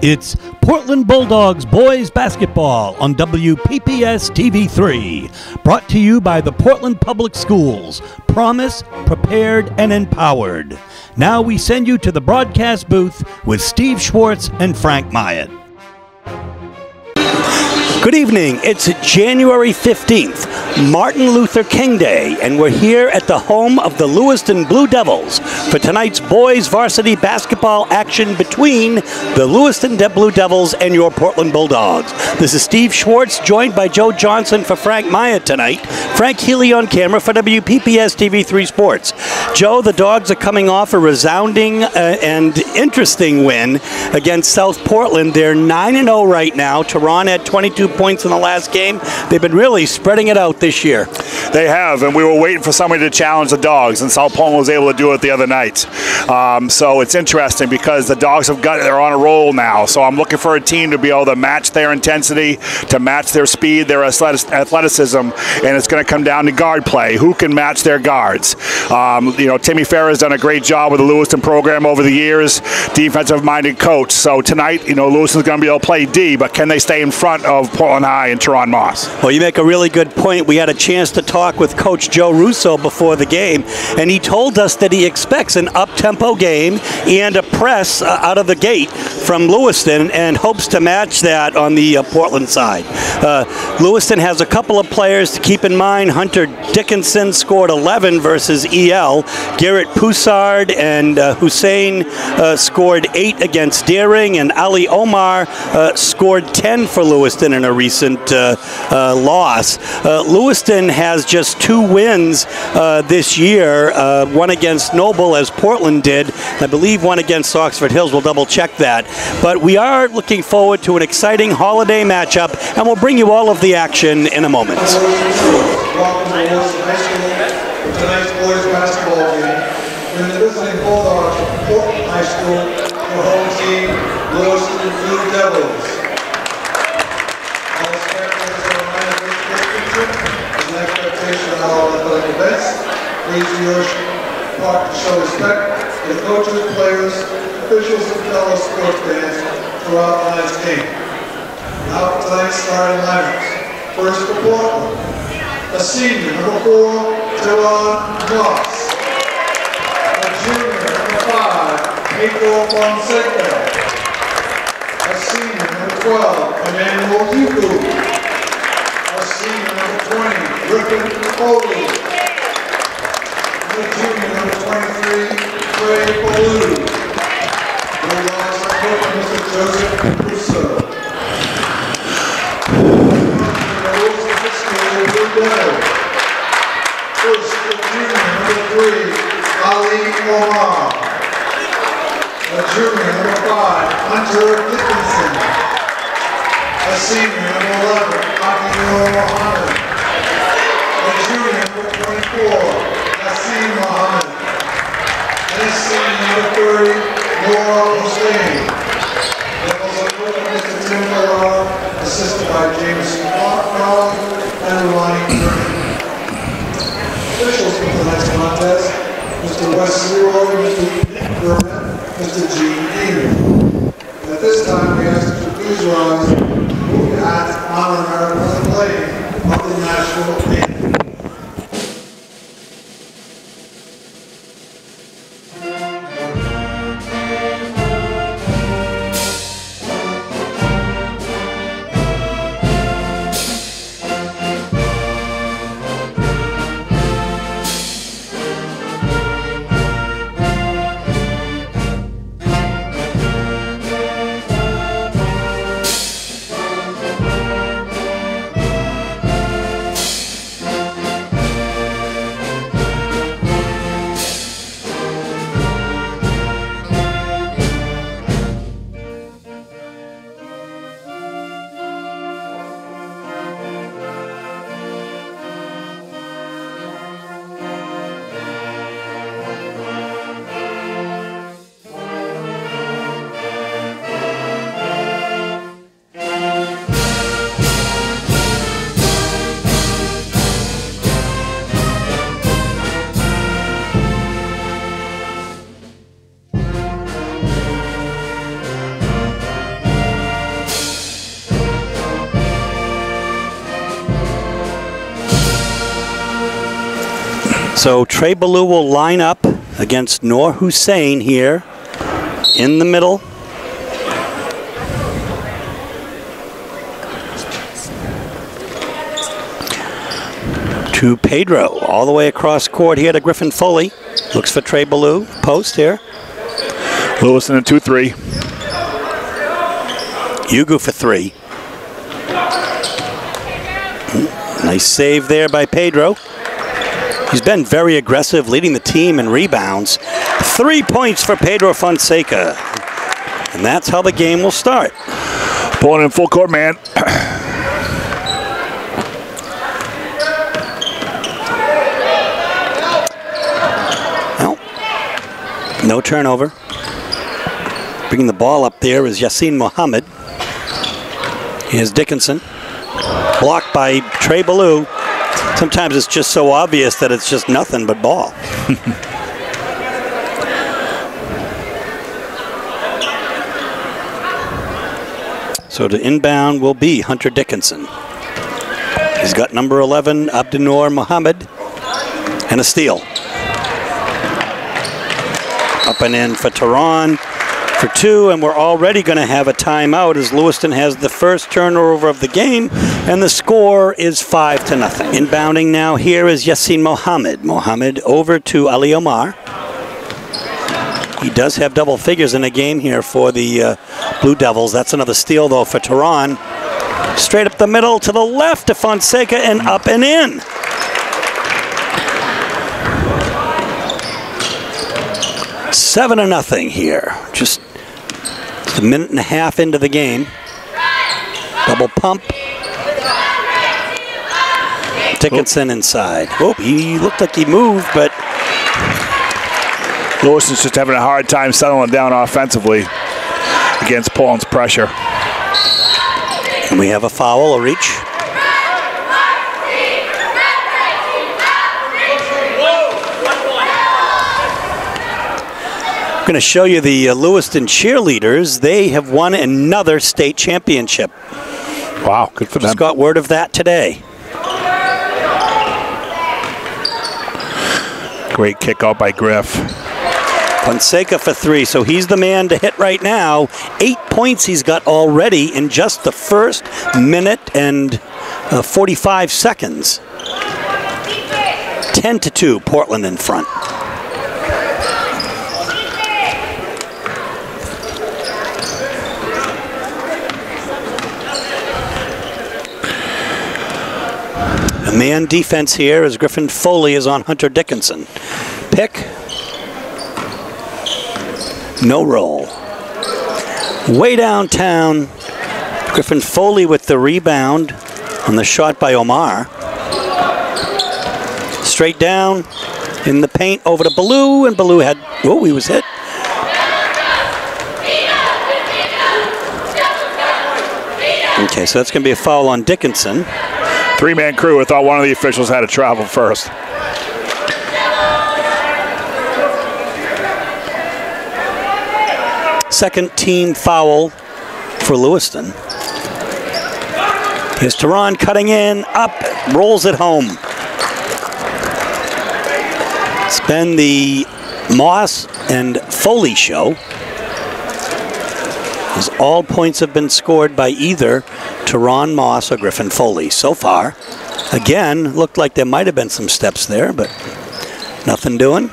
It's Portland Bulldogs boys basketball on WPPS TV3, brought to you by the Portland Public Schools. Promise, prepared, and empowered. Now we send you to the broadcast booth with Steve Schwartz and Frank Myatt. Good evening. It's January 15th, Martin Luther King Day, and we're here at the home of the Lewiston Blue Devils for tonight's boys varsity basketball action between the Lewiston Blue Devils and your Portland Bulldogs. This is Steve Schwartz, joined by Joe Johnson for Frank Myatt tonight. Frank Healy on camera for WPPS TV3 Sports. Joe, the Dogs are coming off a resounding and interesting win against South Portland. They're 9-0 right now. Tehran had 22 points in the last game. They've been really spreading it out this year. They have, and we were waiting for somebody to challenge the Dogs, and South Portland was able to do it the other night. So it's interesting because the Dogs they're on a roll now. So I'm looking for a team to be able to match their intensity, to match their speed, their athleticism, and it's going to come down to guard play. Who can match their guards? Timmy Farrah's done a great job with the Lewiston program over the years, defensive-minded coach. So tonight, Lewiston's going to be able to play D, but can they stay in front of Portland High and Tehran Moss? Well, you make a really good point. We had a chance to talk with Coach Joe Russo before the game, and he told us that he expects an up-tempo game and a press out of the gate from Lewiston and hopes to match that on the Portland side. Lewiston has a couple of players to keep in mind. Hunter Dickinson scored 11 versus EL. Garrett Poussard and Hussein scored 8 against Deering, and Ali Omar scored 10 for Lewiston in a recent loss. Lewiston has just 2 wins this year, one against Noble, as Portland did. I believe one against Oxford Hills. We'll double check that. But we are looking forward to an exciting holiday matchup, and we'll bring you all of the action in a moment. Welcome to Lewiston High School for tonight's boys basketball game. We're the visiting Bulldogs from Portland High School, the home team, Lewiston Blue Devils. All spectators are reminded of this picture as an expectation of all athletic events. Please do your part to show respect to the coaches, players, officials, and fellow sports fans throughout tonight's game. Now for tonight's starting lineups. First for Portland, a senior, number 4, Tehran Moss. A junior, number 5, Nico Fonseca. A senior, number 12, Emmanuel Hugo. A senior, number 20, Griffin Foley. And a junior, number 23, Trey Ballou. The last coach, Mr. Joseph Russo. First, the junior, number 3, Ali Omar. A junior, number 5, Hunter Dickinson. A senior, number 11, Akio Mohammed. A junior, number 24, Nassim Mohammed. And a senior, number 30, Nora Hussein. That was a coach of Mr. Tim Farrar, assisted by James Clark and Ronnie Curry. Officials for tonight's contest, Mr. Wes Leroy, Mr. Nick Burnett, Mr. Gene Dean. At this time, we ask that you please rise and honor our playing of the national anthem. So Trey Ballou will line up against Noor Hussein here in the middle. To Pedro, all the way across court here to Griffin Foley. Looks for Trey Ballou, post here. Lewiston in 2-3. Ugu for 3. Nice save there by Pedro. He's been very aggressive, leading the team in rebounds. 3 points for Pedro Fonseca. And that's how the game will start. Pulling in full court, man. No turnover. Bringing the ball up there is Yassine Mohammed. Here's Dickinson. Blocked by Trey Ballou. Sometimes it's just so obvious that it's just nothing but ball. So the inbound will be Hunter Dickinson. He's got number 11, Abdinur Mohammed, and a steal. Up and in for Tehran for 2, and we're already going to have a timeout as Lewiston has the first turnover of the game, and the score is 5-0. Inbounding now here is Yassine Mohammed. Mohammed over to Ali Omar. He does have double figures in a game here for the Blue Devils. That's another steal, though, for Tehran. Straight up the middle to the left to Fonseca and up and in. Seven to nothing here. Just a minute and a half into the game. Double pump. Dickinson inside. Oh, he looked like he moved, but Lewiston's just having a hard time settling down offensively against Poland's pressure. And we have a foul, a reach. I'm going to show you the Lewiston cheerleaders. They have won another state championship. Wow, good for them. Just got word of that today. Great kick out by Griff. Fonseca for 3, so he's the man to hit right now. 8 points he's got already in just the first minute and 45 seconds. 10-2, Portland in front. A man defense here as Griffin Foley is on Hunter Dickinson. Pick. No roll. Way downtown, Griffin Foley with the rebound on the shot by Omar. Straight down in the paint over to Ballou, and Ballou had, whoa, he was hit. Okay, so that's going to be a foul on Dickinson. Three-man crew. I thought one of the officials had to travel first. Second team foul for Lewiston. Here's Tehran cutting in, up, rolls it home. It's been the Moss and Foley show, as all points have been scored by either Tehran Moss or Griffin Foley so far. Again, looked like there might have been some steps there, but nothing doing.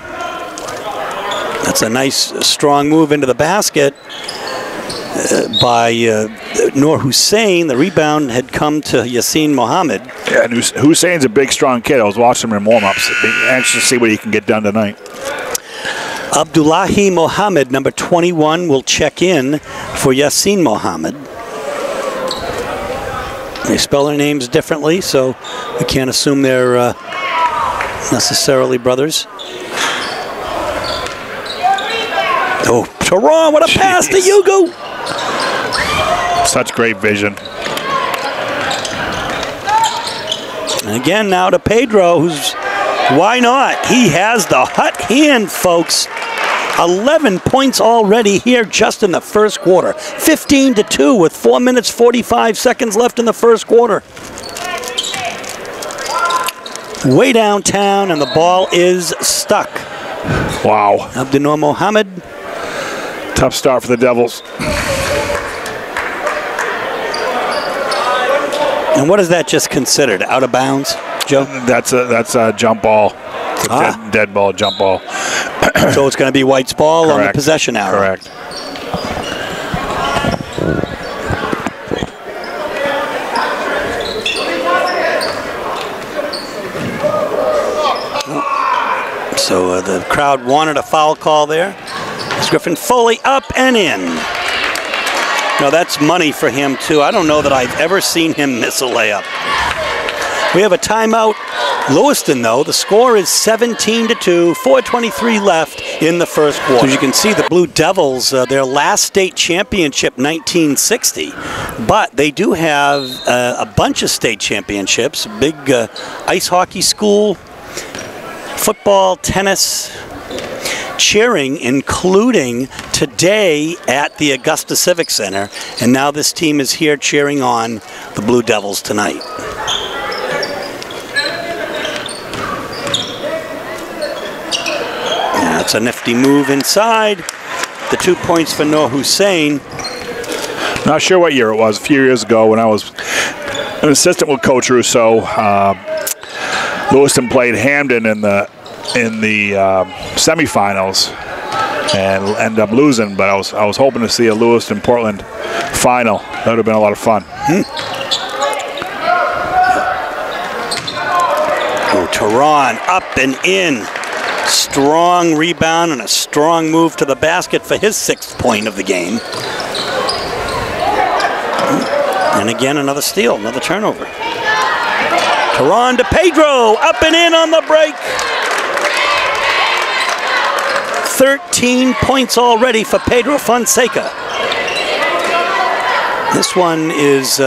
That's a nice, strong move into the basket by Noor Hussein. The rebound had come to Yassine Mohammed. Yeah, and Hussein's a big, strong kid. I was watching him in warm-ups. Anxious to see what he can get done tonight. Abdullahi Mohammed, number 21, will check in for Yassine Mohammed. They spell their names differently, so we can't assume they're necessarily brothers. Oh, Tehran, what a pass to Ugu! Such great vision. And again, now to Pedro, who's, why not? He has the hot hand, folks. 11 points already here just in the first quarter. 15-2 with 4 minutes, 45 seconds left in the first quarter. way downtown, and the ball is stuck. Wow. Abdinur Mohammed. Tough start for the Devils. And what is that just considered? Out of bounds, Joe? That's a jump ball. It's a dead ball, jump ball. So it's going to be White's ball. Correct. On the possession arrow. Correct. So the crowd wanted a foul call there. It's Griffin Foley up and in. No, that's money for him too. I don't know that I've ever seen him miss a layup. We have a timeout. Lewiston, though, the score is 17-2, 4:23 left in the first quarter. So you can see the Blue Devils, their last state championship, 1960. But they do have a bunch of state championships, a big ice hockey school, football, tennis, cheering, including today at the Augusta Civic Center. And now this team is here cheering on the Blue Devils tonight. That's a nifty move inside. The 2 points for Noor Hussein. Not sure what year it was. A few years ago when I was an assistant with Coach Rousseau, Lewiston played Hamden in the semifinals and ended up losing. But I was hoping to see a Lewiston-Portland final. That would have been a lot of fun. Oh, Tehran up and in. Strong rebound and a strong move to the basket for his 6th point of the game. And again, another steal, another turnover. Tehran to Pedro, up and in on the break. 13 points already for Pedro Fonseca. This one is,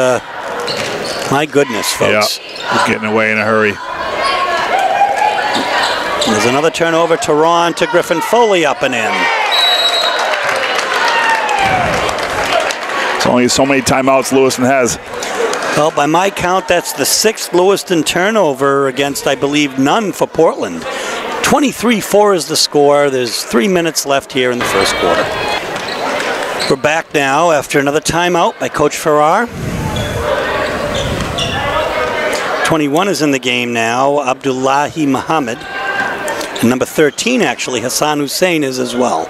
my goodness, folks. Yeah, getting away in a hurry. There's another turnover. Tehran to Griffin Foley, up and in. It's only so many timeouts Lewiston has. Well, by my count, that's the 6th Lewiston turnover against, I believe, none for Portland. 23-4 is the score. There's 3 minutes left here in the first quarter. We're back now after another timeout by Coach Farrar. 21 is in the game now, Abdullahi Muhammad. And number 13, actually, Hassan Hussein is as well.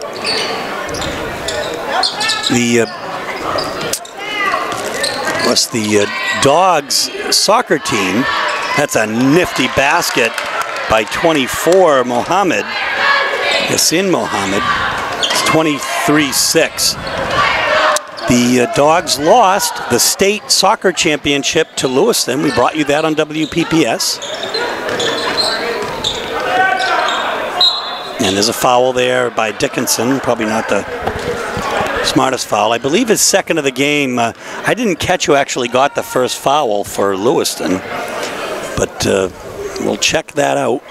The Dogs soccer team, that's a nifty basket by 24, Mohammed. Yassin Mohammed. It's 23-6. The Dogs lost the state soccer championship to Lewiston. We brought you that on WPPS. And there's a foul there by Dickinson, probably not the smartest foul. I believe his 2nd of the game. I didn't catch who actually got the first foul for Lewiston, but we'll check that out.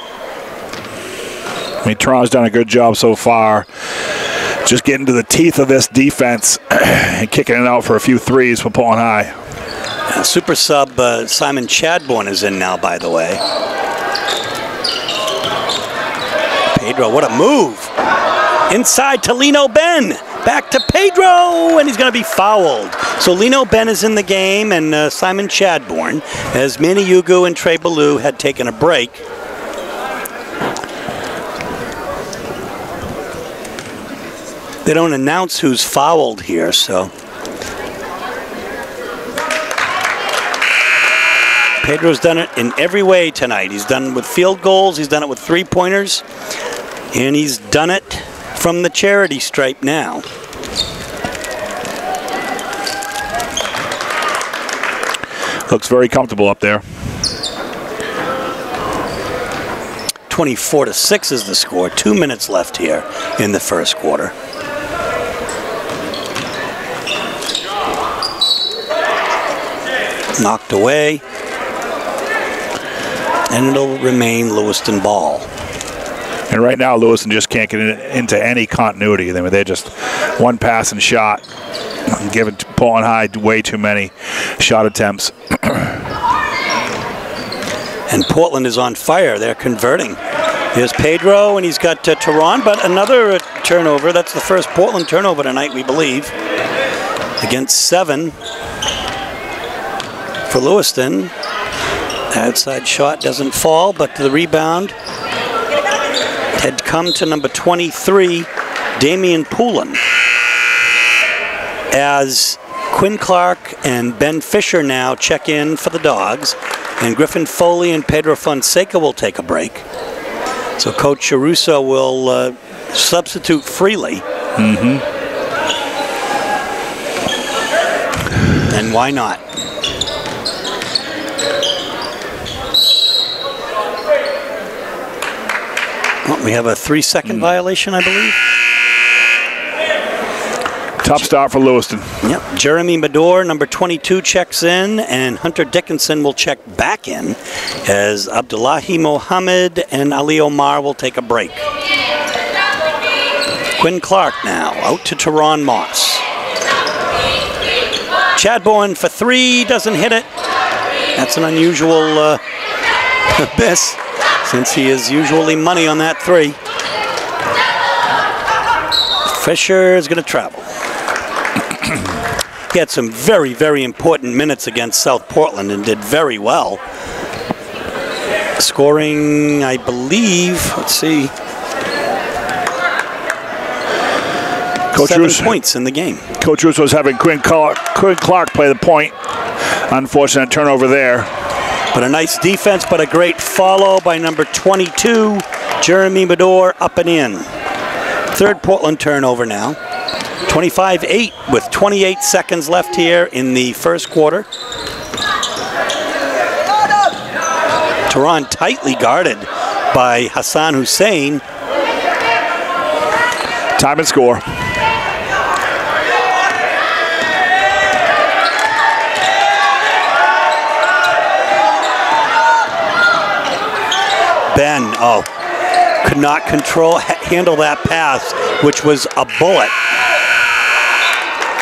I mean, Toronto's done a good job so far, just getting to the teeth of this defense and kicking it out for a few threes for Portland High. Super sub Simon Chadbourne is in now, by the way. Pedro, what a move. Inside to Lino Ben. Back to Pedro, and he's going to be fouled. So Lino Ben is in the game, and Simon Chadbourne, as Manny Yugu and Trey Ballou had taken a break. They don't announce who's fouled here, so. Pedro's done it in every way tonight. He's done it with field goals, he's done it with 3-pointers, and he's done it from the charity stripe now. Looks very comfortable up there. 24-6 is the score. 2 minutes left here in the first quarter. Knocked away. And it'll remain Lewiston ball. And right now, Lewiston just can't get into any continuity. I mean, they're just one pass and shot, giving Portland High way too many shot attempts. And Portland is on fire. They're converting. Here's Pedro, and he's got Tehran, but another turnover. That's the first Portland turnover tonight, we believe. Against 7 for Lewiston. Outside shot doesn't fall, but the rebound had come to number 23, Damian Poulin. As Quinn Clark and Ben Fisher now check in for the Dogs, and Griffin Foley and Pedro Fonseca will take a break. So Coach Russo will substitute freely. And why not? Well, we have a 3-second violation, I believe. Tough start for Lewiston. Yep. Jeremy Medor, number 22, checks in, and Hunter Dickinson will check back in as Abdullahi Mohammed and Ali Omar will take a break. Quinn Clark now out to Tehran Moss. Chadbourne for 3, doesn't hit it. That's an unusual miss, since he is usually money on that 3. Fisher is going to travel. He had some very, very important minutes against South Portland and did very well. Scoring, I believe, let's see, Coach 7 Russo, points in the game. Coach Russo was having Quinn Clark play the point. Unfortunate turnover there. But a nice defense, but a great follow by number 22, Jeremy Medor, up and in. 3rd Portland turnover now. 25-8 with 28 seconds left here in the first quarter. Tehran tightly guarded by Hassan Hussein. Time and score. Ben, could not handle that pass, which was a bullet.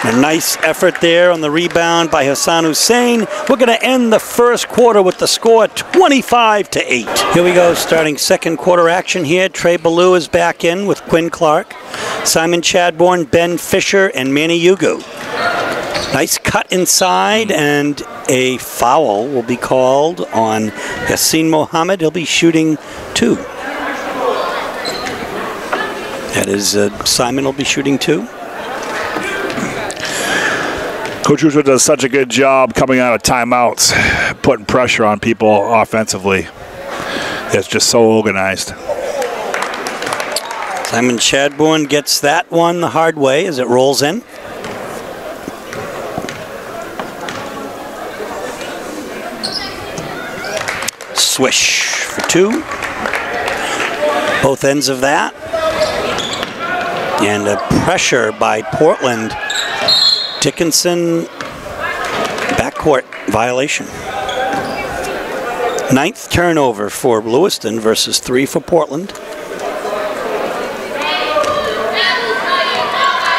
A nice effort there on the rebound by Hassan Hussein. We're going to end the first quarter with the score 25-8. Here we go, starting second quarter action here. Trey Ballou is back in with Quinn Clark, Simon Chadbourne, Ben Fisher, and Manny Yugu. Nice cut inside, and a foul will be called on Yassin Mohammed. He'll be shooting 2. That is, Simon will be shooting 2. Coach Russo does such a good job coming out of timeouts, putting pressure on people offensively. It's just so organized. Simon Chadbourne gets that one the hard way as it rolls in. Swish for 2. Both ends of that. And a pressure by Portland. Dickinson, backcourt violation. 9th turnover for Lewiston versus 3 for Portland.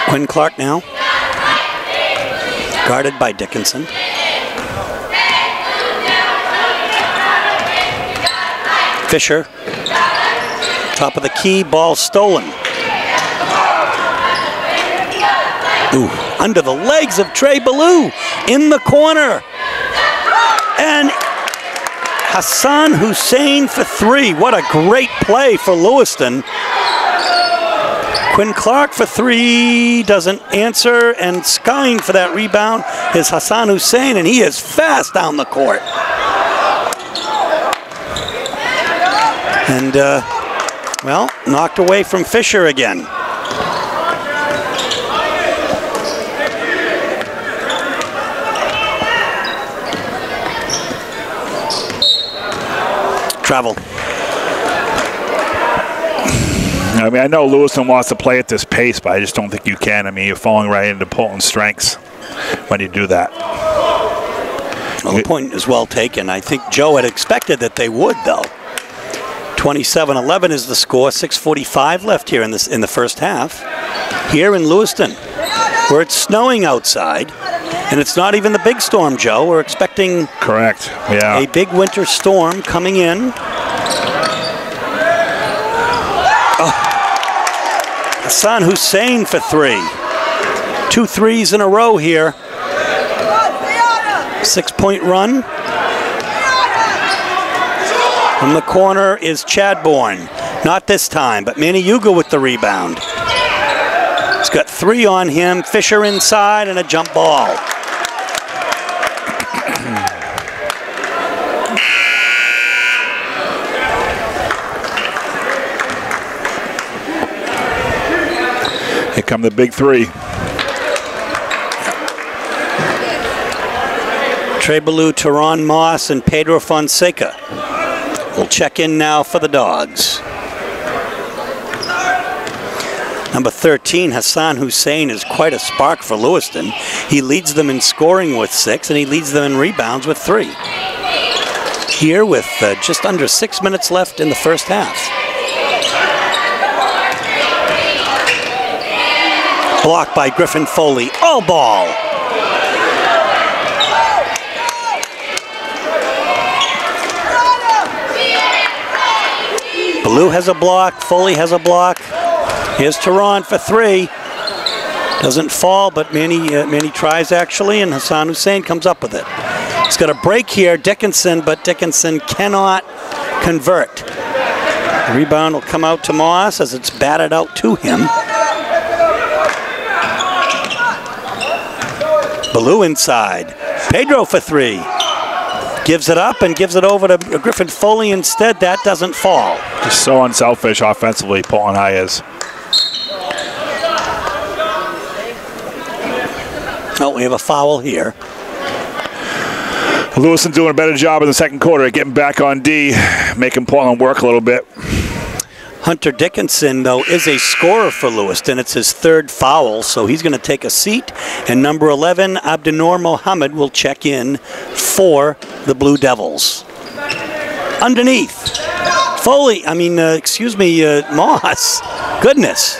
Quinn Clark now, guarded by Dickinson. Fisher, top of the key, ball stolen. Ooh, under the legs of Trey Ballou, in the corner. And Hassan Hussein for 3. What a great play for Lewiston. Quinn Clark for 3, doesn't answer, and skying for that rebound is Hassan Hussein, and he is fast down the court. And, well, knocked away from Fisher again. Travel. I mean, I know Lewiston wants to play at this pace, but I just don't think you can. I mean, you're falling right into Portland's strengths when you do that. Well, the point is well taken. I think Joe had expected that they would, though. 27-11 is the score. 6:45 left here in the first half. Here in Lewiston, where it's snowing outside, And it's not even the big storm, Joe. We're expecting Correct. Yeah. a big winter storm coming in. Hassan Hussein for 3. 2 threes in a row here. 6-point run. From the corner is Chadbourne. Not this time, but Manny Yuga with the rebound. He's got 3 on him. Fisher inside and a jump ball. Here come the big 3. Trey Ballou, Teron Moss, and Pedro Fonseca will check in now for the Dogs. Number 13, Hassan Hussein, is quite a spark for Lewiston. He leads them in scoring with 6, and he leads them in rebounds with 3. Here with just under 6 minutes left in the first half. Blocked by Griffin Foley. All ball. Ballou has a block. Foley has a block. Here's Teron for 3. Doesn't fall, but Manny tries actually, and Hassan Hussein comes up with it. He's got a break here, Dickinson, but Dickinson cannot convert. The rebound will come out to Moss as it's batted out to him. Ballou inside. Pedro for 3. Gives it up and gives it over to Griffin Foley instead. That doesn't fall. Just so unselfish offensively, Paul and I is. Oh, we have a foul here. Lewiston doing a better job in the second quarter at getting back on D, making Portland work a little bit. Hunter Dickinson, though, is a scorer for Lewiston. It's his 3rd foul, so he's going to take a seat. And number 11, Abdinur Mohammed, will check in for the Blue Devils. Underneath, Foley, Moss. Goodness.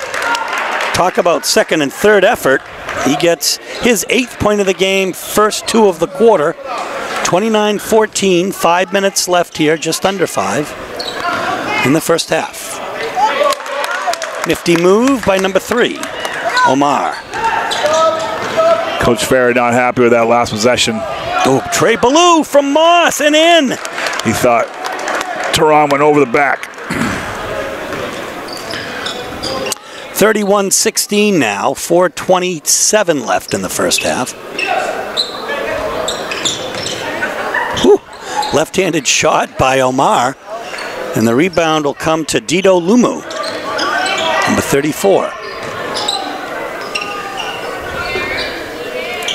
Talk about second and third effort. He gets his 8th point of the game, first 2 of the quarter. 29-14, 5 minutes left here, just under 5 in the first half. Nifty move by number 3, Omar. Coach Ferry not happy with that last possession. Oh, Trey Ballou from Moss and in. He thought Teron went over the back. 31-16 now, 4:27 left in the first half. Whew. Left-handed shot by Omar, and the rebound will come to Dito Lumu, number 34.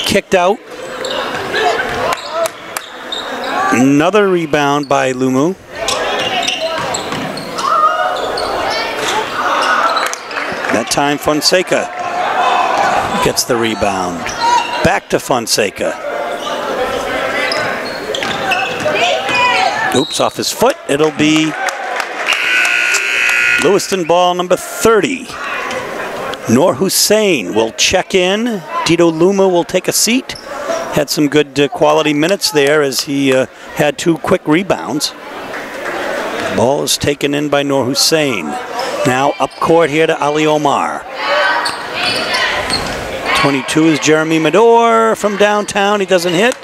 Kicked out. Another rebound by Lumu. That time Fonseca gets the rebound. Back to Fonseca. Oops, off his foot. It'll be Lewiston ball number 30. Noor Hussein will check in. Dito Luma will take a seat. Had some good quality minutes there as he had 2 quick rebounds. Ball is taken in by Noor Hussein. Now up court here to Ali Omar. 22 is Jeremy Medor from downtown. He doesn't hit.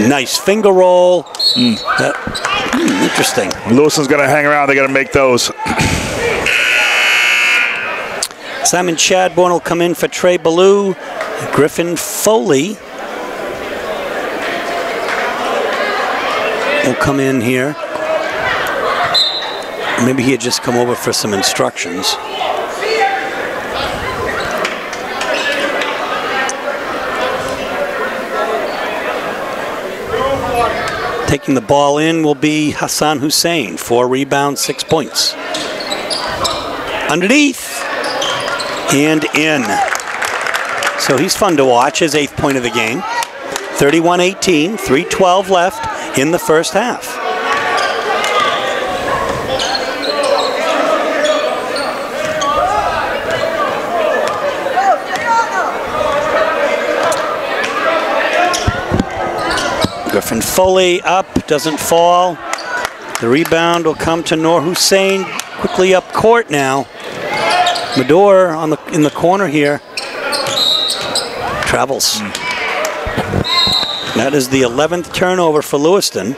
Nice finger roll. Interesting. Lewiston's going to hang around. They got to make those. Simon Chadbourne will come in for Trey Ballou. Griffin Foley will come in here. Maybe he had just come over for some instructions. Taking the ball in will be Hassan Hussein. 4 rebounds, 6 points. Underneath. And in. So he's fun to watch, his 8th point of the game. 31-18, 3:12 left. in the first half. Griffin Foley up, doesn't fall. The rebound will come to Noor Hussein, quickly up court now. Medor in the corner here. Travels. That is the 11th turnover for Lewiston.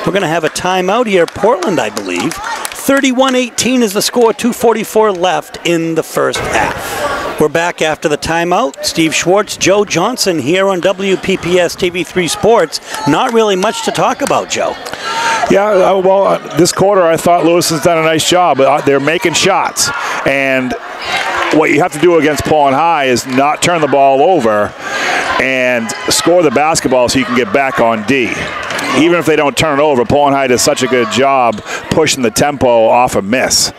We're going to have a timeout here. Portland, I believe. 31-18 is the score, 2:44 left in the first half. We're back after the timeout. Steve Schwartz, Joe Johnson here on WPPS TV3 Sports. Not really much to talk about, Joe. Yeah, well, this quarter I thought Lewiston's done a nice job. They're making shots. And what you have to do against Poland High is not turn the ball over and score the basketball so you can get back on D. Even if they don't turn it over, Poland High does such a good job pushing the tempo off a miss.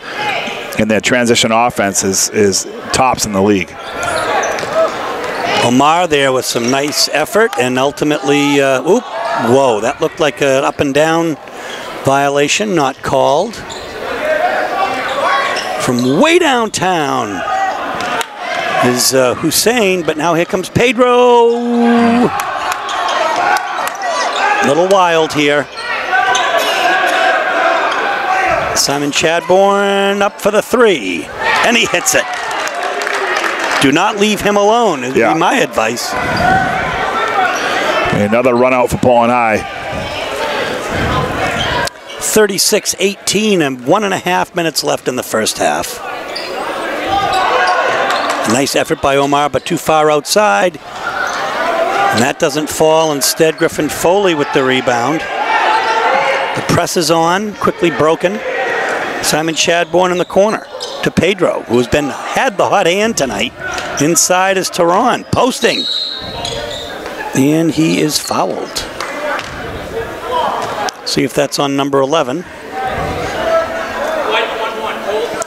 And their transition offense is tops in the league. Omar there with some nice effort and ultimately, whoa, that looked like an up and down violation, not called. From way downtown is Hussein, but now here comes Pedro. Little wild here. Simon Chadbourne up for the three, and he hits it. Do not leave him alone, would be my advice. Another run out for Poland High. 36-18 and 1.5 minutes left in the first half. Nice effort by Omar, but too far outside. And that doesn't fall. Instead, Griffin Foley with the rebound. The press is on, quickly broken. Simon Chadbourne in the corner to Pedro, who's had the hot hand tonight. Inside is Tehran, posting. And he is fouled. See if that's on number 11.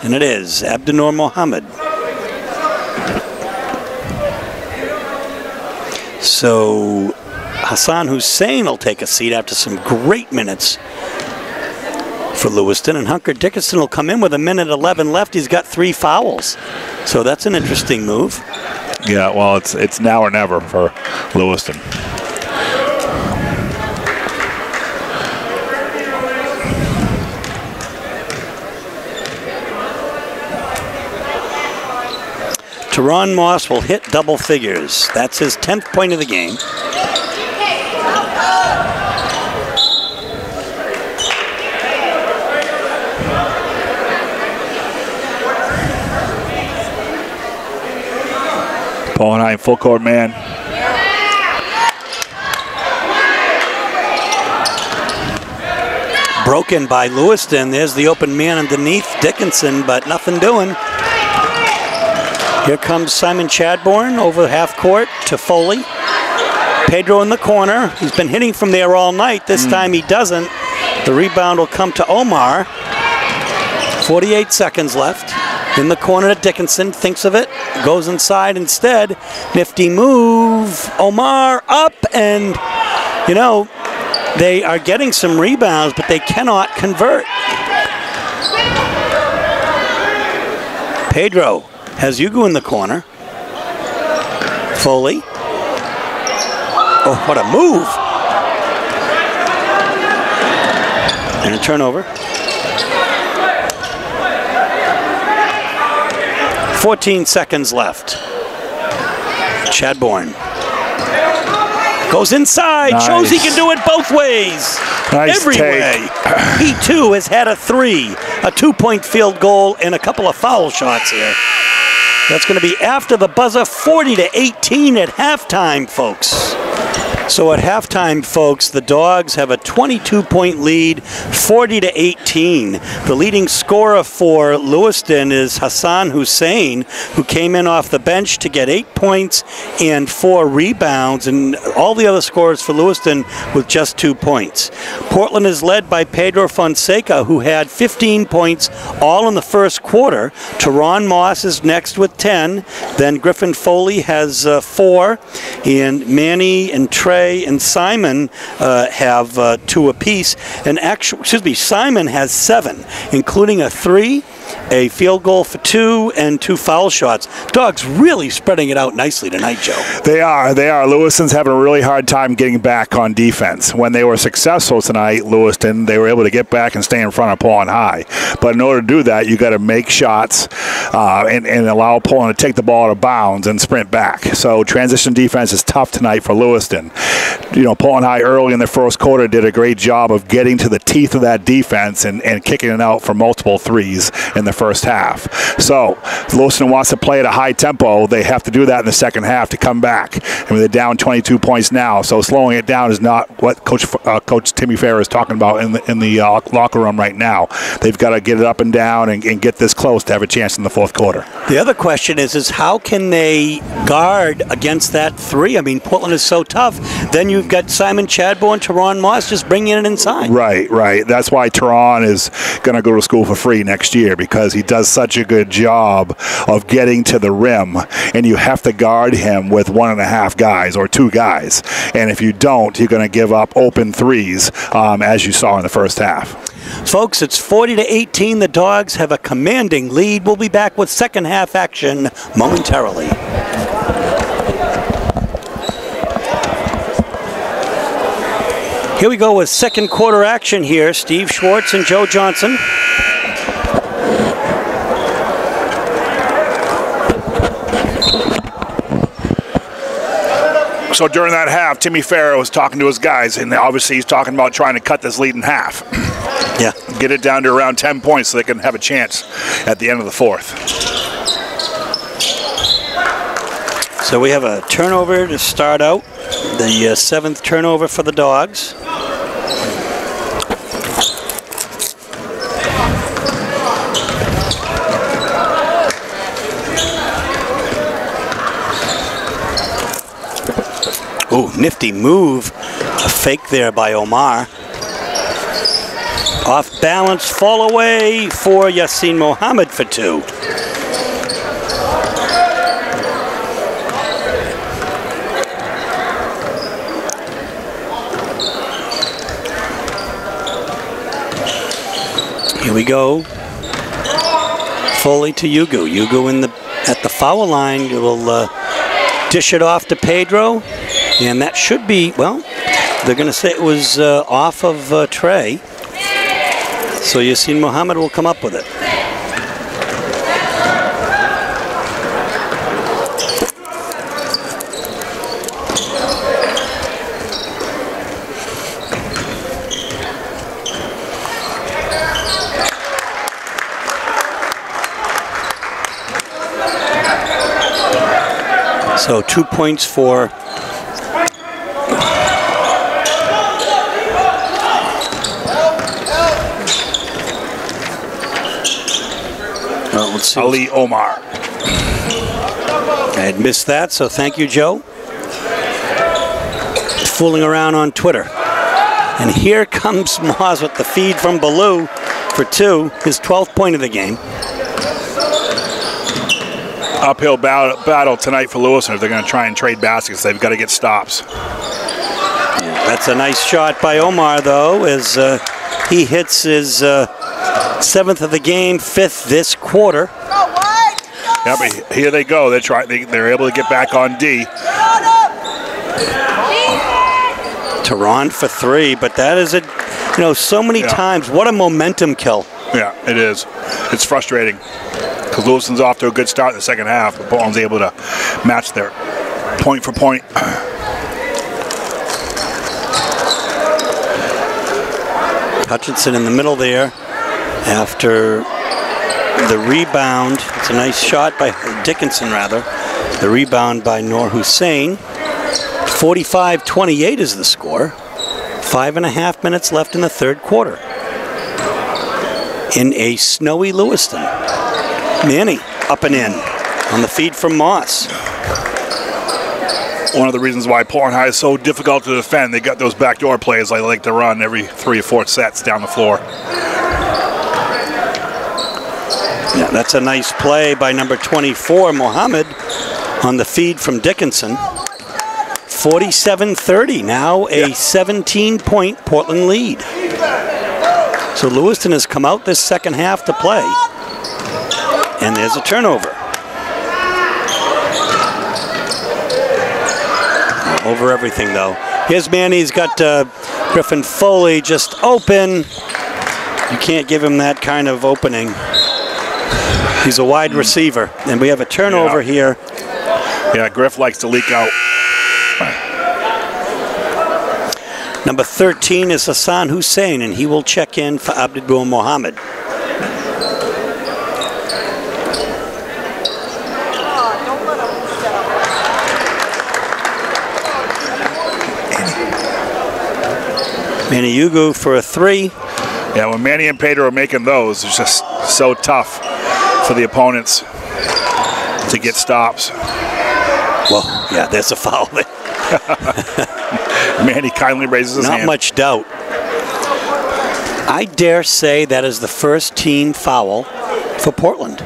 And it is Abdinur Mohammed. So Hassan Hussein will take a seat after some great minutes for Lewiston, and Hunker Dickinson will come in with 1:11 left. He's got 3 fouls. So that's an interesting move. Yeah, well, it's now or never for Lewiston. Teron Moss will hit double figures. That's his 10th point of the game. Poland High full court man. Broken by Lewiston. There's the open man underneath Dickinson, but nothing doing. Here comes Simon Chadbourne over half court to Foley. Pedro in the corner. He's been hitting from there all night. This time he doesn't. The rebound will come to Omar. 48 seconds left. In the corner to Dickinson. Thinks of it. Goes inside instead. Nifty move. Omar up, and, you know, they are getting some rebounds, but they cannot convert. Pedro has Hugo in the corner. Foley. Oh, what a move. And a turnover. 14 seconds left. Chadbourne goes inside, nice. Shows he can do it both ways. Nice every take. way. He too has had a 3, a 2-point field goal, and a couple of foul shots here. That's going to be after the buzzer, 40-18 at halftime, folks. So at halftime, folks, the Dogs have a 22-point lead, 40-18. The leading scorer for Lewiston is Hassan Hussein, who came in off the bench to get 8 points and 4 rebounds, and all the other scorers for Lewiston with just 2 points. Portland is led by Pedro Fonseca, who had 15 points all in the first quarter. Teron Moss is next with 10. Then Griffin Foley has 4, and Manny and Trey Trey and Simon have 2 apiece. And Simon has 7, including a 3, a field goal for 2, and 2 foul shots. Dogs really spreading it out nicely tonight, Joe. They are. Lewiston's having a really hard time getting back on defense. When they were successful tonight, Lewiston, they were able to get back and stay in front of Portland High. But in order to do that, you got to make shots and allow Portland to take the ball out of bounds and sprint back. So transition defense is tough tonight for Lewiston. Portland High early in the first quarter did a great job of getting to the teeth of that defense and kicking it out for multiple threes in the first half. So if Lewiston wants to play at a high tempo, they have to do that in the second half to come back. They're down 22 points now, so slowing it down is not what Coach Timmy Farrer is talking about in the locker room right now. They've got to get it up and down and get this close to have a chance in the fourth quarter. The other question is how can they guard against that 3? I mean, Portland is so tough. Then you've got Simon Chadbourne, Teron Moss just bringing it inside. Right. That's why Teron is going to go to school for free next year, because he does such a good job of getting to the rim, and you have to guard him with 1.5 guys or 2 guys. And if you don't, you're going to give up open threes, as you saw in the first half. Folks, it's 40-18. The Dogs have a commanding lead. We'll be back with second half action momentarily. Here we go with second quarter action here. Steve Schwartz and Joe Johnson. So during that half, Timmy Farrer was talking to his guys, and obviously he's talking about trying to cut this lead in half. Yeah. Get it down to around 10 points so they can have a chance at the end of the fourth. So we have a turnover to start out. The 7th turnover for the Dogs. Ooh, nifty move. A fake there by Omar. Off balance, fall away for Yassin Mohammed for 2. Here we go. Foley to Yugu. Yugu at the foul line will dish it off to Pedro. And that should be, well, they're going to say it was off of Trey. So Yassin Mohammed will come up with it. So 2 points for Ali Omar. I had missed that, so thank you, Joe. Fooling around on Twitter. And here comes Moz with the feed from Ballou for 2, his 12th point of the game. Uphill battle tonight for Lewiston. If they're going to try and trade baskets, they've got to get stops. That's a nice shot by Omar, though, as he hits his 7th of the game, 5th this quarter. Yeah, but here they go. They're able to get back on D. Teron for 3, but that is so many times. What a momentum kill. Yeah, it is. It's frustrating because Lewiston's off to a good start in the second half, but Portland's able to match their point for point. Hutchinson in the middle there after the rebound. It's a nice shot by Dickinson, rather. The rebound by Noor Hussein. 45-28 is the score. 5.5 minutes left in the third quarter. In a snowy Lewiston. Manny up and in on the feed from Moss. One of the reasons why Portland High is so difficult to defend, they got those backdoor plays they like to run every 3 or 4 sets down the floor. Yeah, that's a nice play by number 24, Mohammed, on the feed from Dickinson. 47-30, now a 17-point Portland lead. So Lewiston has come out this second half to play. And there's a turnover. Over everything, though. Here's Manny. He's got Griffin Foley just open. You can't give him that kind of opening. He's a wide receiver. And we have a turnover here. Yeah, Griff likes to leak out. Number 13 is Hassan Hussein, and he will check in for Abdul Mohammed. Manny Ugu for a 3. Yeah, when Manny and Pedro are making those, it's just so tough for the opponents to get stops. Well, yeah, there's a foul there. Manny kindly raises his hand. Not much doubt. I dare say that is the first team foul for Portland.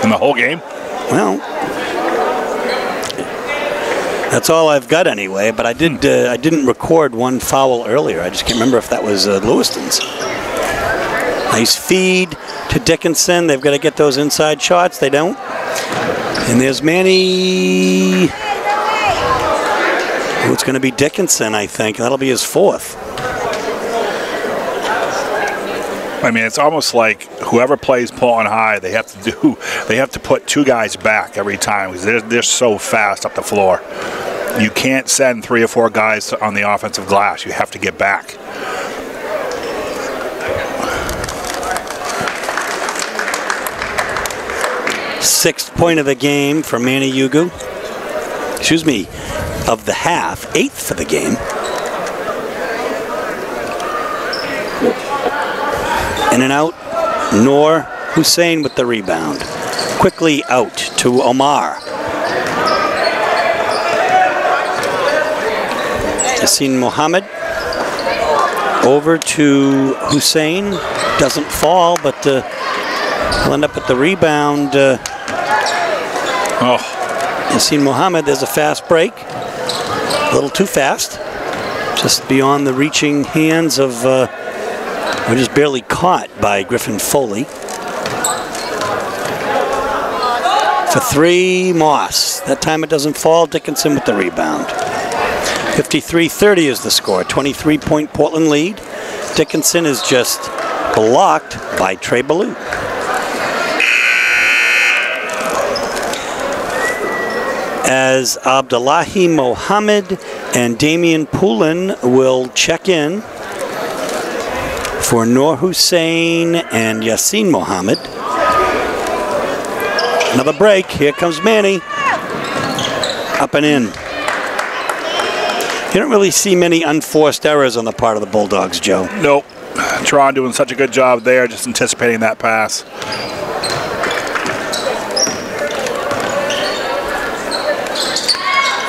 In the whole game? Well, that's all I've got anyway, but I didn't record one foul earlier. I just can't remember if that was Lewiston's. Nice feed to Dickinson. They've got to get those inside shots. They don't. And there's Manny. Oh, it's going to be Dickinson, I think. That'll be his 4th. I mean, it's almost like whoever plays Portland High, they have to put 2 guys back every time because they're so fast up the floor. You can't send 3 or 4 guys on the offensive glass. You have to get back. Sixth point of the game for Manny Ugu. Excuse me, of the half. 8th for the game. In and out, Noor Hussein with the rebound. Quickly out to Omar. Yassine Mohammed over to Hussein. Doesn't fall, but he'll end up with the rebound. Yassine Mohammed, there's a fast break. A little too fast. Just beyond the reaching hands of, we're just barely caught by Griffin Foley. For 3, Moss. That time it doesn't fall. Dickinson with the rebound. 53-30 is the score. 23-point Portland lead. Dickinson is just blocked by Trey Ballou. As Abdullahi Mohammed and Damian Poulin will check in for Noor Hussein and Yassine Mohammed. Another break. Here comes Manny. Up and in. You don't really see many unforced errors on the part of the Bulldogs, Joe. Nope. Tron doing such a good job there, just anticipating that pass.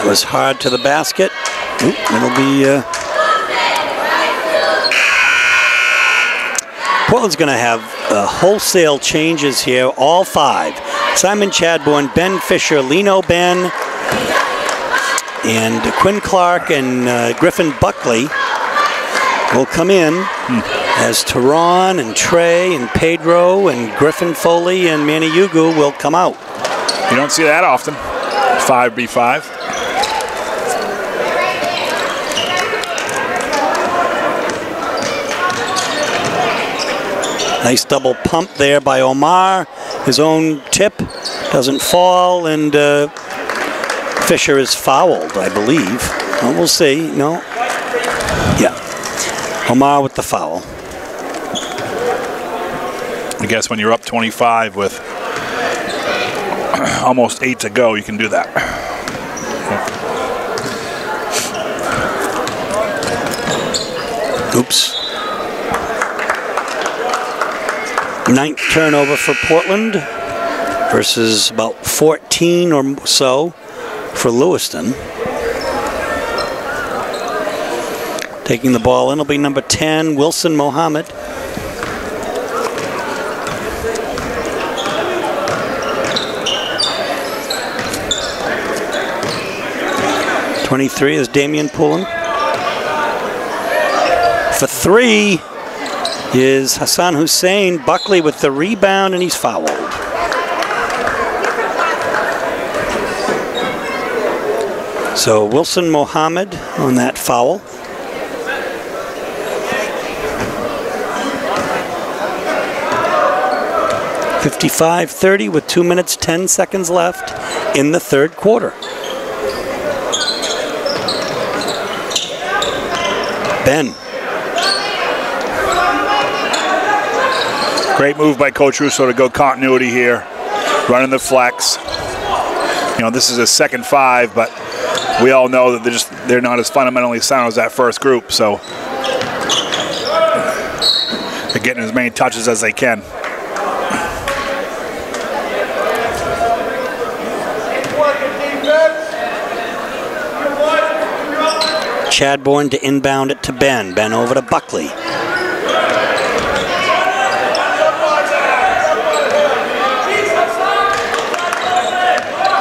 It was hard to the basket. Oop, it'll be... Portland's going to have wholesale changes here, all 5. Simon Chadbourne, Ben Fisher, Lino Ben, and Quinn Clark and Griffin Buckley will come in as Tehran and Trey and Pedro and Griffin Foley and Manny Ugu will come out. You don't see that often. 5v5. Nice double pump there by Omar. His own tip doesn't fall, and Fisher is fouled, I believe. Well, we'll see. No. Yeah. Omar with the foul. I guess when you're up 25 with almost 8 to go, you can do that. Oops. 9th turnover for Portland versus about 14 or so for Lewiston. Taking the ball in will be number 10, Wilson Mohammed. 23 is Damian Poulin. For 3 is Hassan Hussein. Buckley with the rebound, and he's fouled. So Wilson Mohammed on that foul. .55-30 with 2 minutes, 10 seconds left in the third quarter. Ben. Great move by Coach Russo to go continuity here, running the flex. You know, this is a second 5, but we all know that they're not as fundamentally sound as that first group, so they're getting as many touches as they can. Chadbourne to inbound it to Ben. Ben over to Buckley.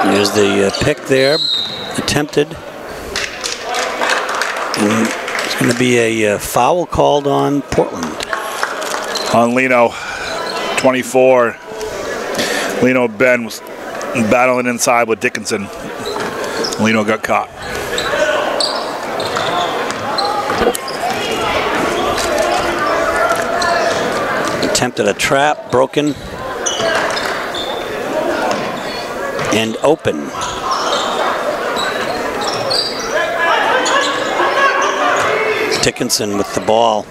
There's the pick there, attempted. And it's going to be a foul called on Portland. On Lino, 24. Lino Ben was battling inside with Dickinson. Lino got caught. Attempted a trap, broken. And open. Dickinson with the ball.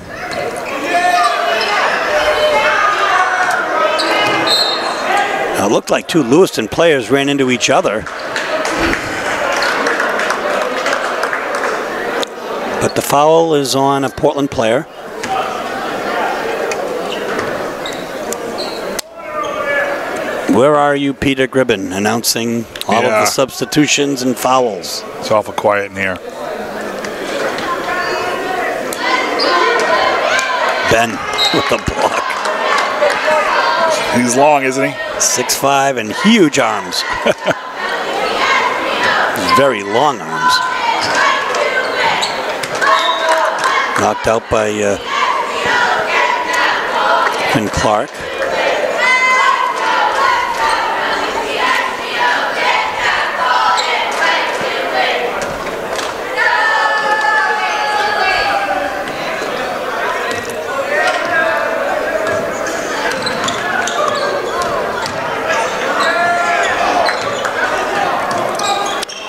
Now, it looked like 2 Lewiston players ran into each other. But the foul is on a Portland player. Where are you, Peter Gribben, announcing all of the substitutions and fouls? It's awful quiet in here. Ben with the block. He's long, isn't he? 6'5" and huge arms. Very long arms. Knocked out by Quinn Clark.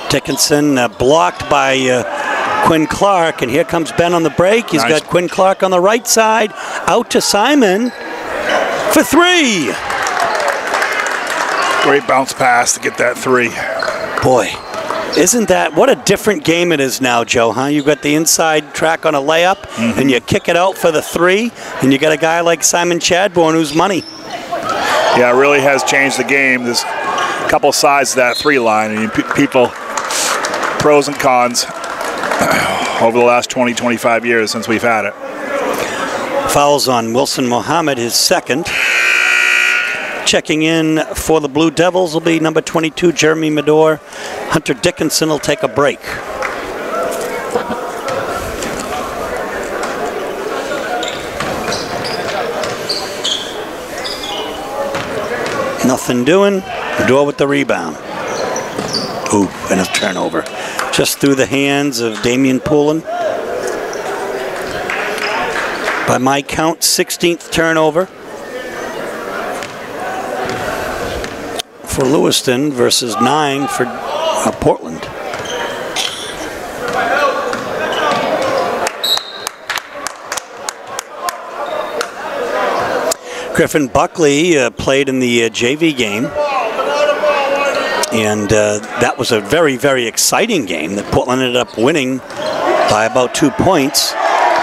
Dickinson blocked by Quinn Clark, and here comes Ben on the break. He's got Quinn Clark on the right side, out to Simon for 3. Great bounce pass to get that 3. Boy, isn't that, what a different game it is now, Joe, huh? You've got the inside track on a layup, and you kick it out for the 3, and you got a guy like Simon Chadbourne who's money. Yeah, it really has changed the game. There's a couple sides to that 3 line, and people, pros and cons over the last 20, 25 years since we've had it. Fouls on Wilson Mohammed, his second. Checking in for the Blue Devils will be number 22, Jeremy Medor. Hunter Dickinson will take a break. Nothing doing. Medor with the rebound. Ooh, and a turnover. Just through the hands of Damian Poulin. By my count, 16th turnover for Lewiston versus 9 for Portland. Griffin Buckley played in the JV game. And that was a very, very exciting game that Portland ended up winning by about 2 points.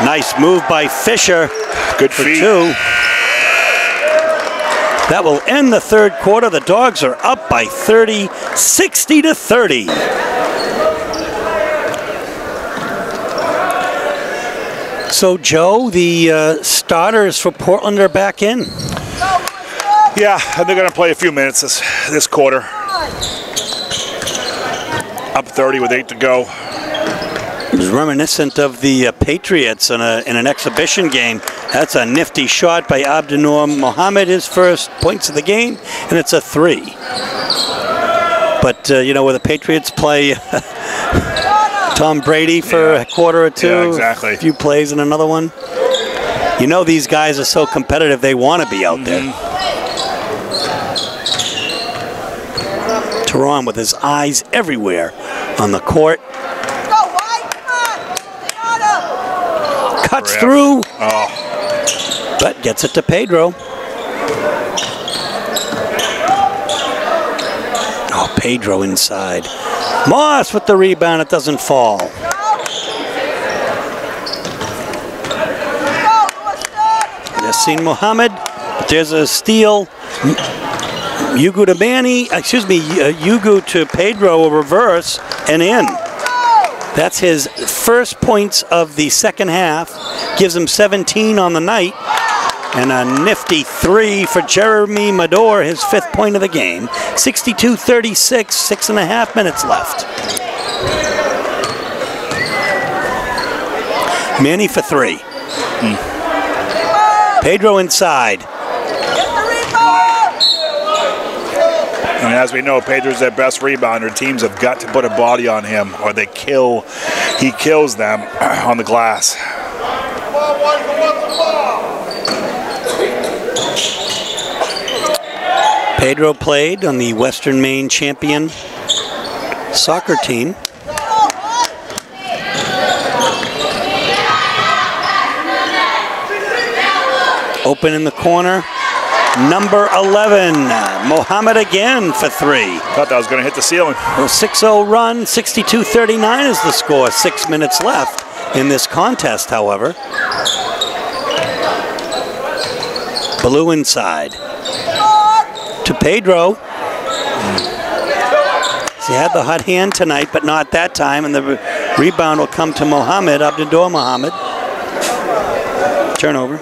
Nice move by Fisher. Good for feet. 2. That will end the third quarter. The Dogs are up by 30, 60-30. So, Joe, the starters for Portland are back in. Yeah, and they're going to play a few minutes this quarter. Up 30 with 8 to go. It was reminiscent of the Patriots in an exhibition game. That's a nifty shot by Abdinur Mohammed, his first points of the game, and it's a 3. But, you know, where the Patriots play Tom Brady for a quarter or two, exactly. A few plays and another one. You know these guys are so competitive, they want to be out there. Tehran with his eyes everywhere on the court. Cuts through, but gets it to Pedro. Oh, Pedro inside. Moss with the rebound, it doesn't fall. Yassine Mohammed, but there's a steal. Yugu to Manny, Yugu to Pedro, a reverse, and in. That's his first points of the second half. Gives him 17 on the night. And a nifty 3 for Jeremy Mador, his 5th point of the game. 62-36, 6.5 minutes left. Manny for 3. Pedro inside. And as we know, Pedro's their best rebounder. Teams have got to put a body on him, or he kills them on the glass. Pedro played on the Western Maine champion soccer team. Open in the corner. Number 11, Mohammed again for 3. Thought that was going to hit the ceiling. A 6-0 run, 62-39 is the score. 6 minutes left in this contest, however. Blue inside. To Pedro. He had the hot hand tonight, but not that time, and the rebound will come to Mohammed, Abdinur Mohammed. Turnover.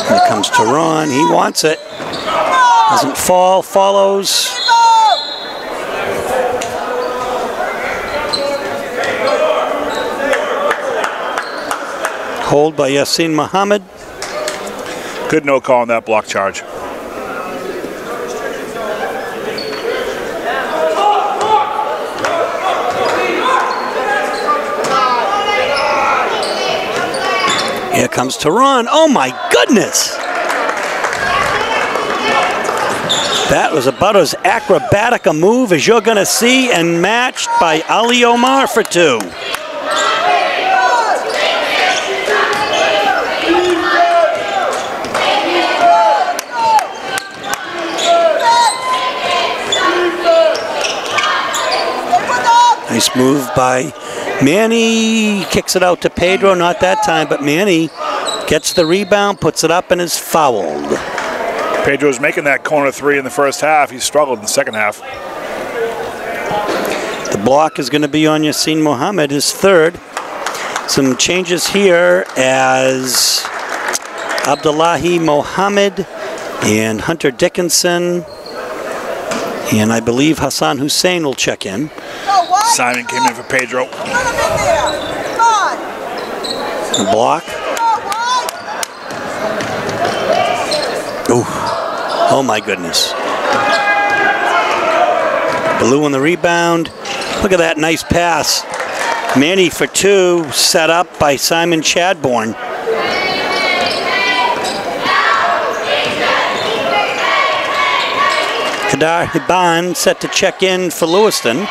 Here comes Tehran, he wants it. Doesn't fall, follows. Hold by Yassine Mohammed. Good no call on that block charge. Here comes Tehran. Oh my goodness! That was about as acrobatic a move as you're going to see, and matched by Ali Omar for 2. Nice move by Manny. Kicks it out to Pedro, not that time, but Manny gets the rebound, puts it up, and is fouled. Pedro's making that corner 3 in the first half. He struggled in the second half. The block is going to be on Yassine Mohammed, his 3rd. Some changes here as Abdullahi Mohammed and Hunter Dickinson, and I believe Hassan Hussein will check in. Simon came in for Pedro. The block. Ooh. Oh my goodness. Blue on the rebound. Look at that nice pass. Manny for 2, set up by Simon Chadbourne. Kadar Hiban set to check in for Lewiston.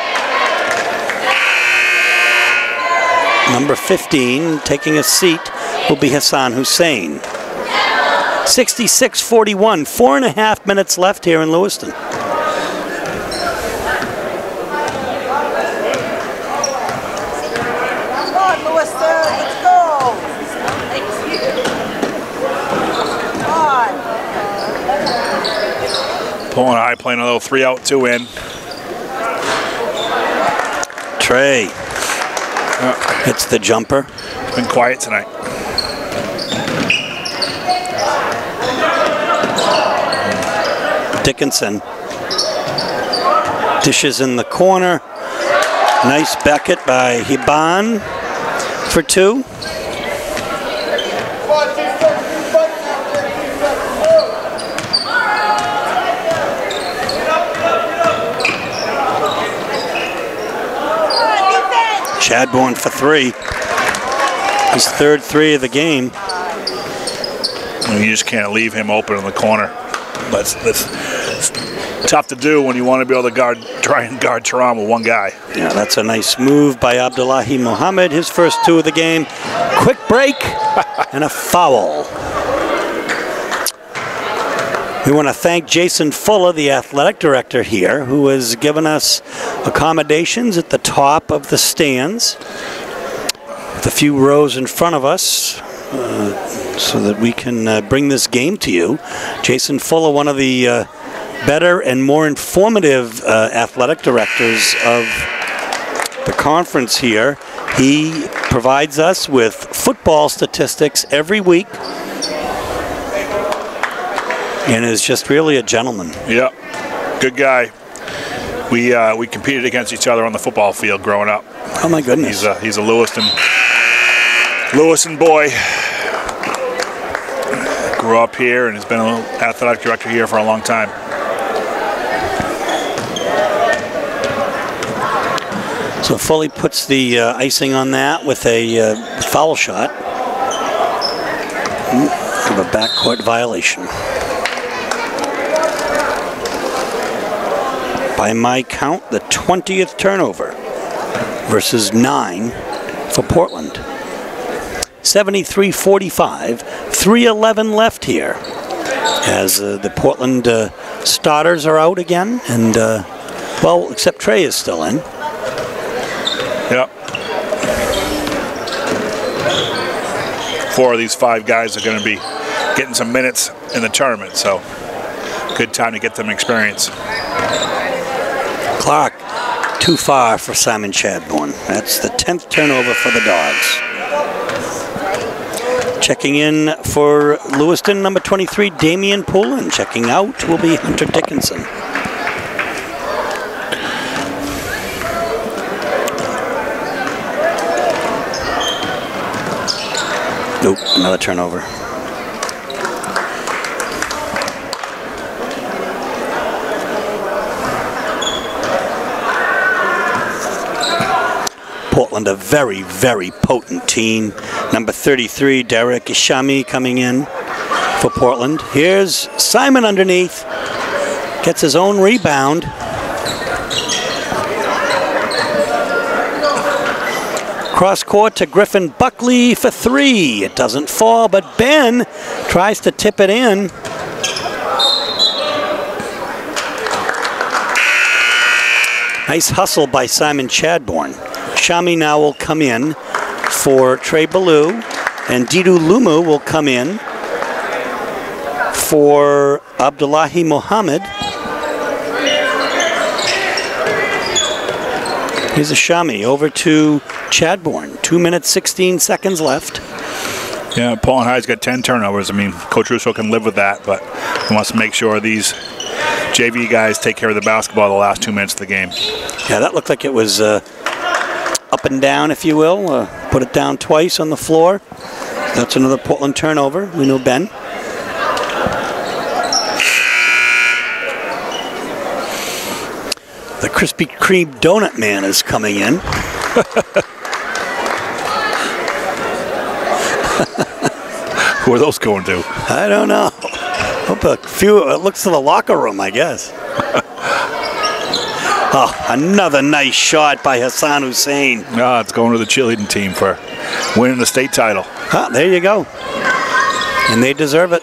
Number 15, taking a seat, will be Hassan Hussein. 66-41, 4.5 minutes left here in Lewiston. Come on, Lewiston, let's go. Come on. Pulling high, playing a little 3 out, 2 in. Trey. Hits the jumper. It's been quiet tonight. Dickinson. Dishes in the corner. Nice Beckett by Hiban for 2. Chadbourne for 3. His third 3 of the game. You just can't leave him open in the corner. But it's tough to do when you want to be able to try and guard Tehran with one guy. Yeah, that's a nice move by Abdullahi Mohammed. His first 2 of the game. Quick break and a foul. We want to thank Jason Fuller, the athletic director here, who has given us accommodations at the top of the stands, with a few rows in front of us, so that we can bring this game to you. Jason Fuller, one of the better and more informative athletic directors of the conference here. He provides us with football statistics every week, and is just really a gentleman. Yeah, good guy. We competed against each other on the football field growing up. Oh my goodness. He's a Lewiston boy. Grew up here and has been an athletic director here for a long time. So Foley puts the icing on that with a foul shot of a backcourt violation. By my count, the 20th turnover versus 9 for Portland. 73-45, 3:11 left here as the Portland starters are out again, and well, except Trey is still in. Yep. 4 of these 5 guys are going to be getting some minutes in the tournament, so good time to get them experience. Clark, too far for Simon Chadbourne. That's the 10th turnover for the Dogs. Checking in for Lewiston, number 23, Damian Poulin. Checking out will be Hunter Dickinson. Nope, another turnover. Portland, a very, very potent team. Number 33, Derek Ishami coming in for Portland. Here's Simon underneath. Gets his own rebound. Cross court to Griffin Buckley for 3. It doesn't fall, but Ben tries to tip it in. Nice hustle by Simon Chadbourne. Shami now will come in for Trey Ballou, and Didu Lumu will come in for Abdullahi Mohammed. Here's a Shami over to Chadbourne. 2 minutes, 16 seconds left. Yeah, Portland High's got 10 turnovers. I mean, Coach Russo can live with that, but he wants to make sure these JV guys take care of the basketball the last 2 minutes of the game. Yeah, that looked like it was up and down, if you will. Put it down twice on the floor. That's another Portland turnover. We know Ben. The Krispy Kreme donut man is coming in. Who are those going to? I don't know. Hope a few. It looks to the locker room, I guess. Oh, another nice shot by Hassan Hussein. No, it's going to the cheerleading team for winning the state title. Ah, there you go. And they deserve it.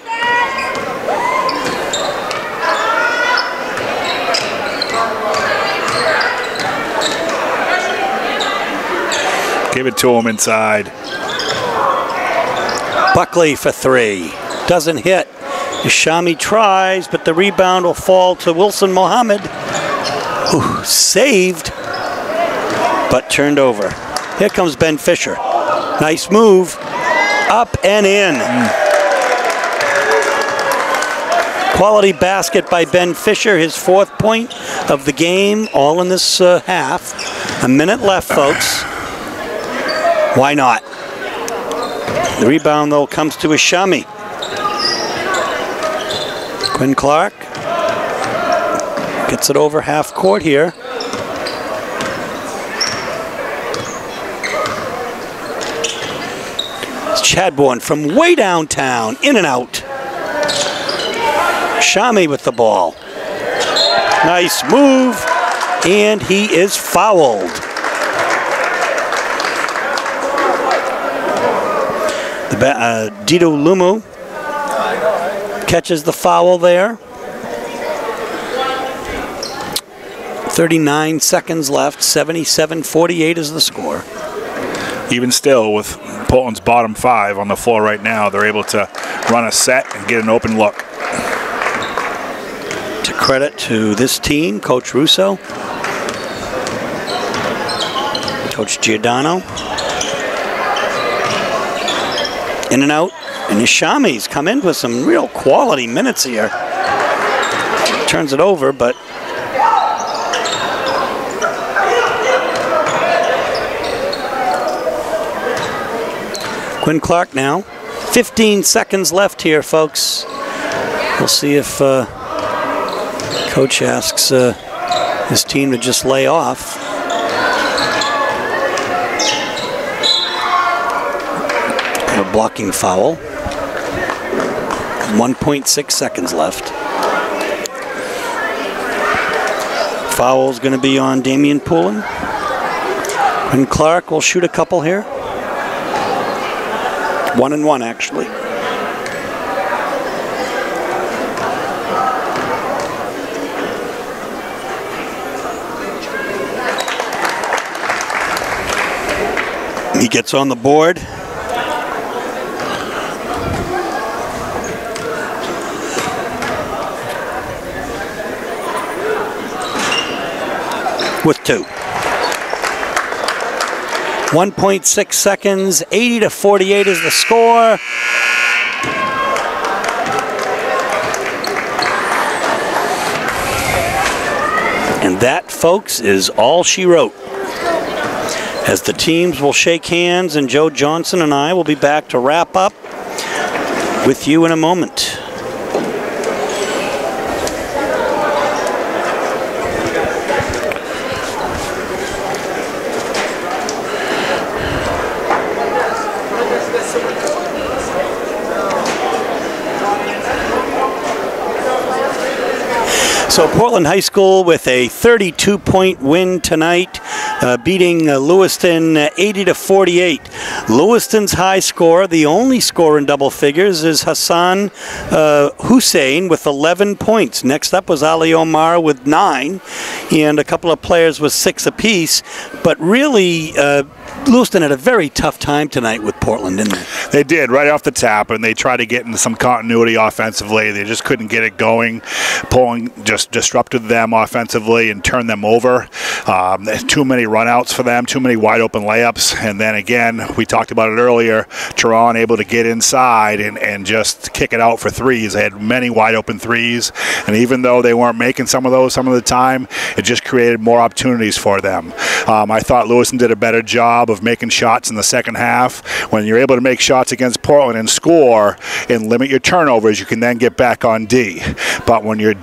Give it to him inside. Buckley for 3. Doesn't hit. Ishami tries, but the rebound will fall to Wilson Mohammed. Ooh, saved, but turned over. Here comes Ben Fisher. Nice move. Up and in. Quality basket by Ben Fisher, his 4th point of the game, all in this half. A minute left, folks. Why not? The rebound, though, comes to Ashami. Quinn Clark gets it over half court here. It's Chadbourne from way downtown, in and out. Shami with the ball. Nice move, and he is fouled. Dito Lumu catches the foul there. 39 seconds left, 77-48 is the score. Even still, with Portland's bottom 5 on the floor right now, they're able to run a set and get an open look. To credit to this team, Coach Russo, Coach Giordano. In and out, and Ishami's come in with some real quality minutes here. Turns it over, but Quinn Clark now. 15 seconds left here, folks. We'll see if Coach asks his team to just lay off. A blocking foul. 1.6 seconds left. Foul's going to be on Damian Poulin. And Clark will shoot a couple here. 1 and 1, actually. He gets on the board. With 2. 1.6 seconds, 80-48 is the score. And that, folks, is all she wrote. As the teams will shake hands, and Joe Johnson and I will be back to wrap up with you in a moment. So Portland High School with a 32-point win tonight, beating Lewiston 80-48. Lewiston's high score, the only score in double figures, is Hassan Hussein with 11 points. Next up was Ali Omar with 9, and a couple of players with 6 apiece. But really, Lewiston had a very tough time tonight with Portland, didn't they? They did, right off the tap, and they tried to get into some continuity offensively. They just couldn't get it going. Portland just disrupted them offensively and turned them over. Too many runouts for them, too many wide open layups. And then again, we talked about it earlier, Tehran able to get inside and just kick it out for threes. They had many wide open threes, and even though they weren't making some of those some of the time, it just created more opportunities for them. I thought Lewiston did a better job of making shots in the second half. When you're able to make shots against Portland and score and limit your turnovers, you can then get back on D. But when you're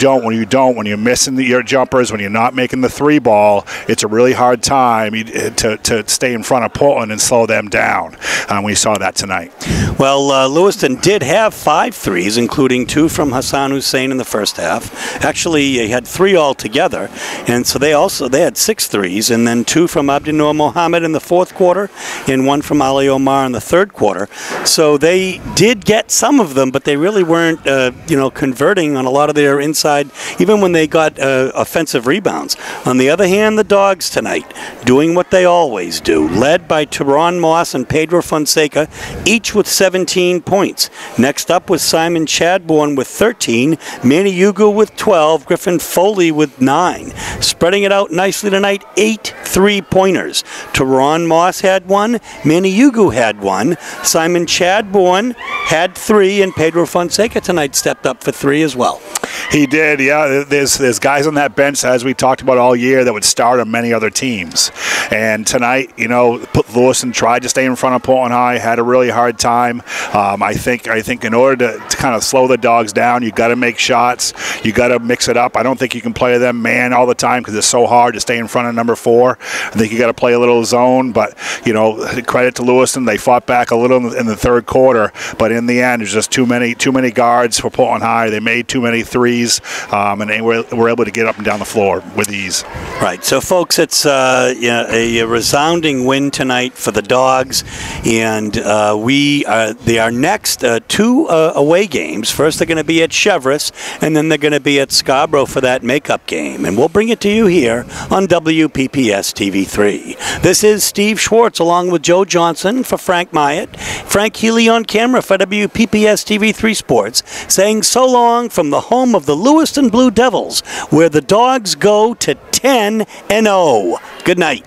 missing your jumpers, when you're not making the 3 ball, it's a really hard time to stay in front of Portland and slow them down. We saw that tonight. Well, Lewiston did have 5 threes, including 2 from Hassan Hussein in the first half. Actually, he had 3 altogether, and so they had 6 threes, and then 2 from Abdinur Mohammed in the fourth quarter, and 1 from Ali Omar in the third quarter. So they did get some of them, but they really weren't, converting on a lot of their inside, even when they got offensive rebounds. On the other hand, the Dogs tonight, doing what they always do, led by Tehran Moss and Pedro Fonseca, each with 17 points. Next up was Simon Chadbourne with 13, Manny Yugu with 12, Griffin Foley with 9. Spreading it out nicely tonight, 8 3-pointers. Tehran Moss had 1, Manny Yugu had 1, Simon Chadbourne had 3, and Pedro Fonseca tonight stepped up for 3 as well. He did, yeah. There's guys on that bench, as we talked about all year, that would start on many other teams. And tonight, you know, Lewiston tried to stay in front of Portland High, had a really hard time. I think in order to kind of slow the dogs down, you got to make shots. You got to mix it up. I don't think you can play them man all the time because it's so hard to stay in front of number 4. I think you got to play a little zone. But you know, credit to Lewiston, they fought back a little in the third quarter. But in the end, there's just too many guards for Portland High. They made too many threes, and they were able to get up and down the floor with ease. Right. So, folks, it's a resounding win tonight for the Dogs, and they are next 2 away games. First, they're going to be at Cheverus, and then they're going to be at Scarborough for that makeup game. And we'll bring it to you here on WPPS TV3. This is Steve Schwartz along with Joe Johnson for Frank Myatt, Frank Healy on camera for WPPS TV3 Sports, saying so long from the home of the Lewiston Blue Devils, where the Dogs go to 10-0. Good night.